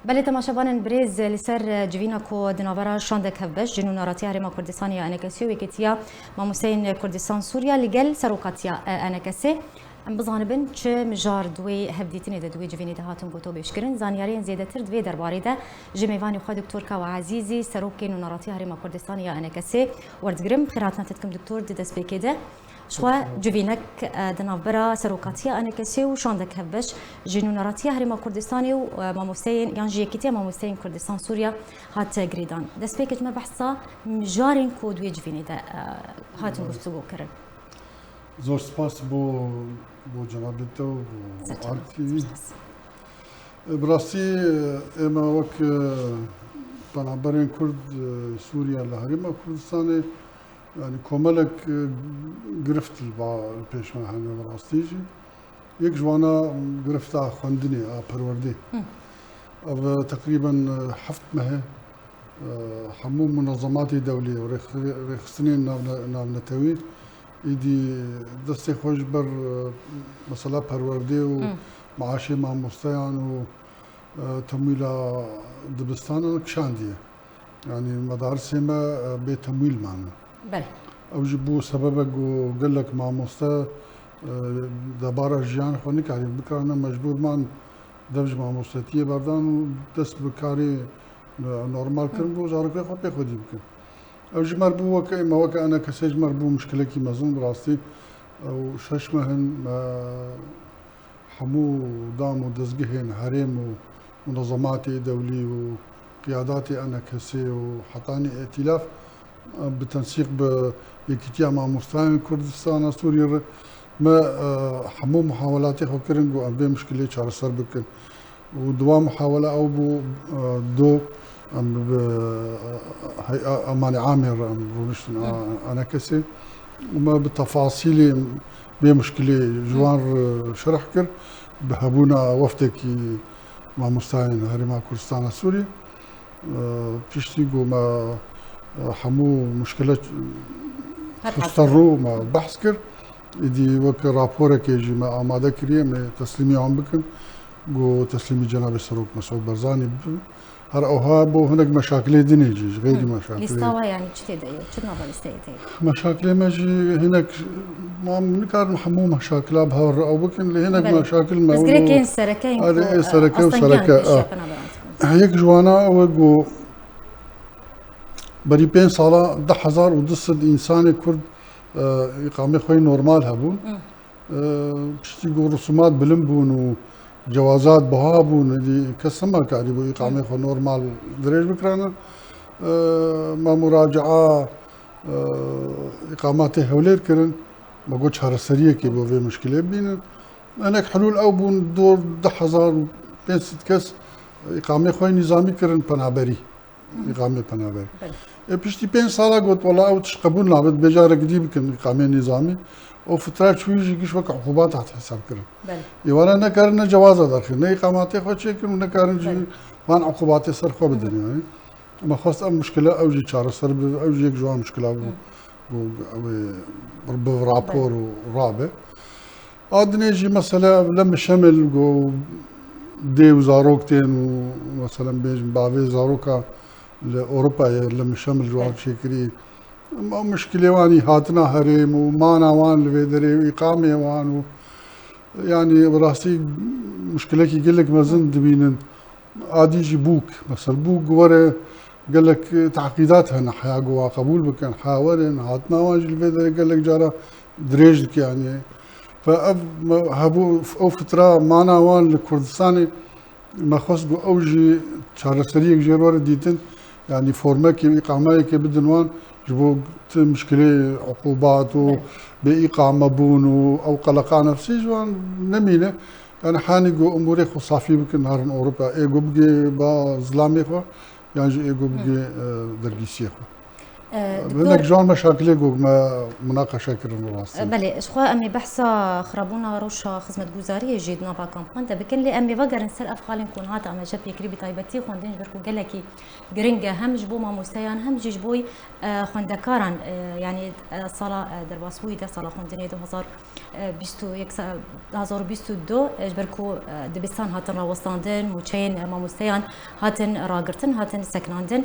بله تماشاوان برز لسر جوینا کو دناورا شاندک هفبش جنون راتی هرما کردستانی انکسیو وکتیا ماموسین کردستان سوریا لگل سروقاتیا انکسی ام بزانبن چه مجار دوی هفدیتنی ده دوی جوینی ده هاتون بوتو بشکرین زانیاری زیاده تر دوی درباره ده جمیوانی خود دکتور کا و عزیزی سروکی نون راتی هرما کردستانی انکسی وردگرم خیراتنا تتکم دکتور دست بکیده شوا جوینک دنابرا سروقاتیا انکسی و شاندک هفبش جنون راتی هرما کردستانی و ماموسین یان جیکیتی ماموسین کردستان سوریا هات گریدان دست بکیج ما بحثا مجارین کو دوی جوینی ده هاتون گفتگو کردن زور سپاس بو جنابته و عارفی براستی اما وک بنابراین کرد سوریا لهرما کردستان يعني كوملك قرفت البيشمان هاني براستيجي يك جوانا قرفتها خندني بروردي تقريبا حفت مه حمو منظمات دولية وريخ سنين نام نتوي يدي دستي خوش بر مثلا پروردي ومعاشي مع مستيان وتمويل دبستان كشاندية يعني مدارس ما بتمويل معنا بله او جبو سببك وقال لك مع مستا دبارة جيان خوني كاري بكرنا مجبور مان دبج مع مستاتية بردان ودس بكاري نورمال كرن بو زارك خو بيخدي بكن او جمر بو وك ما وك انا كسج مر بو مشكلة كي مزون براستي او شش مهن حمو دام ودزقهن حريم ومنظمات دولي وقيادات انا كسي وحطاني ائتلاف بالتنسيق بيكتيا مع مستوى كردستان سوريا ما حمو محاولاتي خكرن جو ام مشكله شهر سر بكن ودوا محاوله او بو دو ام اماني عامر ام انا كسي وما بالتفاصيل بمشكله جوار شرح كر بهبونا وفدك مع مستوى هرما كردستان سوريا بيشتي جو ما حمو مشكلة تضطروا ما بحث كر يدي وك رابورك يجي ما آماده كريه من تسليمي عم بكن جو تسليمي جناب السروق مسعود برزاني هر اوها بو هناك مشاكل دينيجي غير مشاكل لستوا يعني تشتي شنو بالستيتي مشاكل ما جي هناك ما نكار حمو مشاكل بها او بكن اللي هناك مشاكل ما بس كاين سركين هذه سركه وسركه هيك جوانا وجو بري بين صالة 10,000 ودصد إنسان كرد إقامة خوي نورمال هبون بشتيقو رسومات بلنبون وجوازات بهابون اللي كسما كاريبو إقامة خوي نورمال دريج بكرانا ما مراجعة إقامات هولير كرن ما قلتش هرسرية كي بو في مشكلة بين هناك حلول أو بون دور 10,000 بين ست كس إقامة خوي نظامي كرن بنابري إقامة بنابري بشتي بين صالة قلت والله أو تشقبون لعبت بجارة قديم يمكن إقامة نظامي وفترات شوي يجي شوك عقوبات تحت حساب كرن يوانا نكارنا جوازة داخل نا إقاماتي خو شكل ونكارن جي وان عقوباتي صار خو بدن يعني ما خاص مشكلة أو جي شهر صار أو جي جوان مشكلة برابور ورابع عادني يجي مثلا لما شمل جو دي وزاروكتين ومثلا بيج بعضي زاروكا لأوروبا لما شمل جوار شكري مشكلة واني هاتنا هريم ومانا وان لفيدري وإقامة وان يعني براسي مشكلة كي يقول لك مازن دبينن عادي يجي بوك مثلا بوك ورا قال لك تعقيدات هنا حياة جوا قبول بكن حاورن هاتنا وان لفيدري قال لك جارا دريجك يعني فهبو او فترة معنا وان الكردستاني ما خص جو اوجي شهر سريع جيرور ديتن يعني فورما كي إقامة كي بدن وان جبو مشكلة عقوبات بإقامة بون أو قلقاء نفسي جوان نمينة يعني حاني جو أموري خو صافي بكن نهار أوروبا إيجو بجي با ظلامي خو يعني إيجو بجي درجيسي خو هناك جوان مشاكل يقول ما مناقشه كرن راسي بله اشخوا امي بحثا خرابونا روشا خدمت گزاری جید نوا کامپان ده بکن لی امي وگرن سر افخالین کن هات اما جب یکری بتایبتی خوندنج برکو گلکی گرنگه هم جبو ما مستیان هم جبوی خوندکاران يعني صلاة درباسوي ده صلاة خوندني 2022 جبركو دبستان هاتن راوستاندن موچين ماموستيان هاتن راگرتن هاتن سكناندن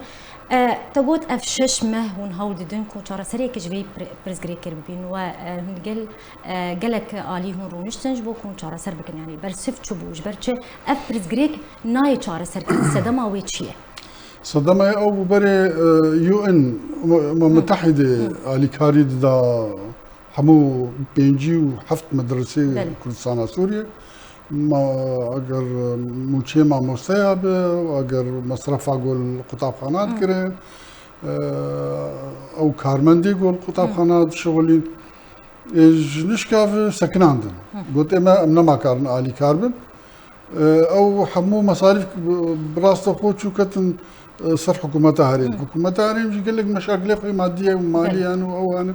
تقول اف شش مه هون هول ددن كو چارا سري كجبي برزگري كر بين و هنگل گلك عالي هون رونشتنج بو كون چارا سر بكن يعني برسف چبو جبرچه اف برزگري ناي چارا سر صدما وي چيه صدما او بري يو ان متحده علي كاريد دا حمو بينجي وحفت مدرسة كردستان سوريا ما اگر موچه ما مستياب اگر مصرف اقول قطاب خانات كرين او كارمندي قول قطاب خانات شغلين نشكاف سكناندن قلت اما ما كارن علي كاربن او حمو مصاريف براسته خود شو كتن صار حكومتها هرين حكومتها هرين يجي يقول لك مشاكل ماديه وماليه يعني او انا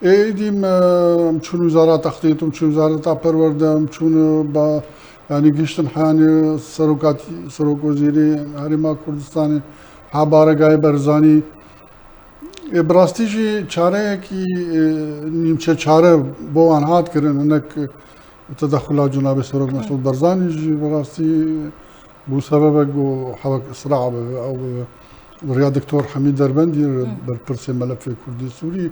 ايدي مشون وزاره تخطيط ومشون وزاره برورده مشون با يعني قشتن حاني سروك وزيري هريما كردستاني حباره جاي برزاني براستيجي چاره كي نيمچه چاره بو انهات كرن انك تدخلات جناب سروك مسعود برزاني براستي بو سبب حوك اسراع او رياض دكتور حميد دربندي بربرسي ملف كردي سوري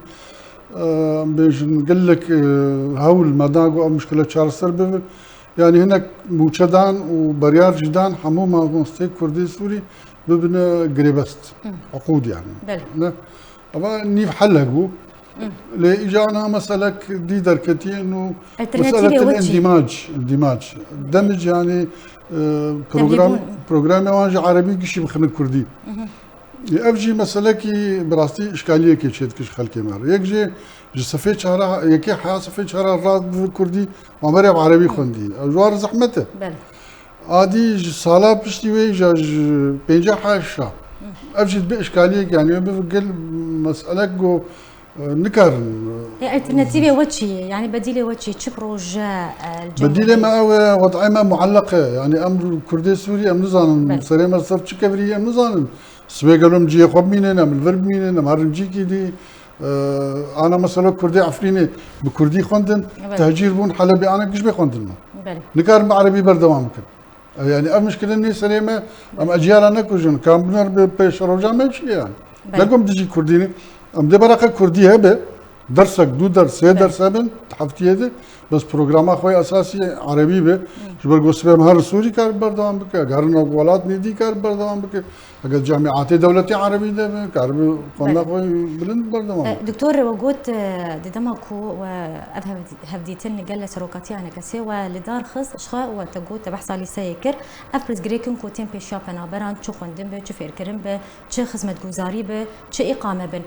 بيج نقول لك هول مداغو او مشكله شارستر بب يعني هناك موشدان وبريار جدان حمومه مستيق كردي سوري ببنى قريبست عقود يعني بلي اما نيف حلها بو لاجانا مساله دي دركتي انه مساله الاندماج دمج يعني بروجرام وانج عربي كشي بخن كردي افجي مساله كي براستي اشكاليه كي تشد كش خلكي مر يكجي جسفيت شهر يكي حاسفيت شهر الراد كردي ومري عربي خندي جوار زحمته بله عادي صاله بشتي وي جاج بينجا حاشا افجي باشكاليه يعني بقول مساله جو نكرن الترناتيفي وتشي يعني بديله وتشي تش بروجا بديله ما وضعي ما معلقه يعني امر كردي سوري ام نزان سريما صرف كبري ام نزان سويقلهم جي خوب مينين ام الفرب مينين ام هرنجي كيدي انا مثلا كردي عفريني بكردي خوندن تهجير بون حلبي انا كش بخوندن نكار بعربي بردوام ممكن يعني مشكلة اني سليمة ام اجيال انا كوجن كان بنر بشروجا ماشي يعني لكم تجي كرديني ام دي برقه كردي هبه درسك دو درس سه درس هبن تحفتيه ده بس برنامج اخوي اساسي عربي به جبر گوسبه مهر سوري کار بردوام بك غرنا ولات ندي کار بردوام بك اگر جامعات دولتي عربي ده کار قلنا اخوي بلند بردوام دكتور وجود ددمكو وهفديتن قال سروكاتي انا كسي ولدار خص اشخاء وتجو تبحث على سيكر افرز جريكن كو تيم بيشابنا بران تشو خندم به تشو فيركرم به تشو خدمه گزاري به تشو اقامه بن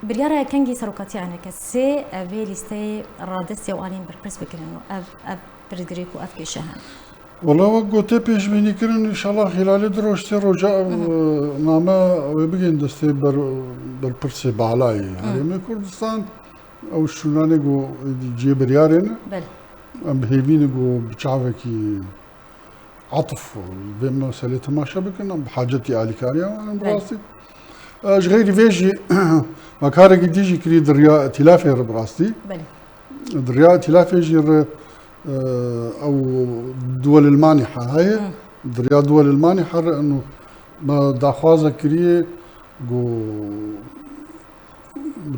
برياره كنجي سروكاتي انا كسي في ليستي رادس يوالين بربرس بكرنو اف برزگريكو اف كشهان والله وقت پیش بینی کردن ان شاء الله خلال دروشتی رجاء نامه وبگین دسته بر پرسه بالای هریم کردستان او شونانه گو جبریارن بله ام بهیوین گو بچاوه کی عطف به مسئله تماشا بکن ام بحاجتی آلی کاریا وانا براستی غير فيجي مكارك ديجي كري دريا ائتلافي براستی بله دريا ائتلافي جير او الدول المانحه هاي دريا دول المانحه انه ما داخوازه كريه جو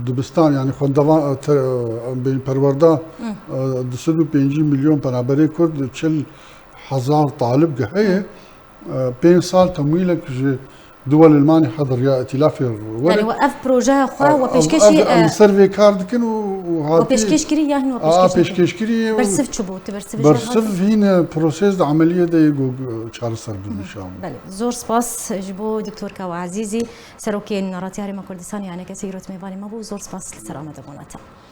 دبستان يعني خندوان بين پرورده 250 مليون بنابري كرد 40,000 طالب هي 5 سال تمويلك دول المانحه دريا ائتلافي يعني وقف بروجه خوا وبيشكشي سيرفي كارد كانوا وبيشكشكري يعني بيشكشكري برسف شبو برسف هنا بروسيس عمليه دي تشارسر ان شاء الله بله زور سپاس جبو دكتور كاو عزيزي سروكي ناراتي هرم كردستان يعني كثير ميفاني مبو زور سپاس لسلامه بوناتا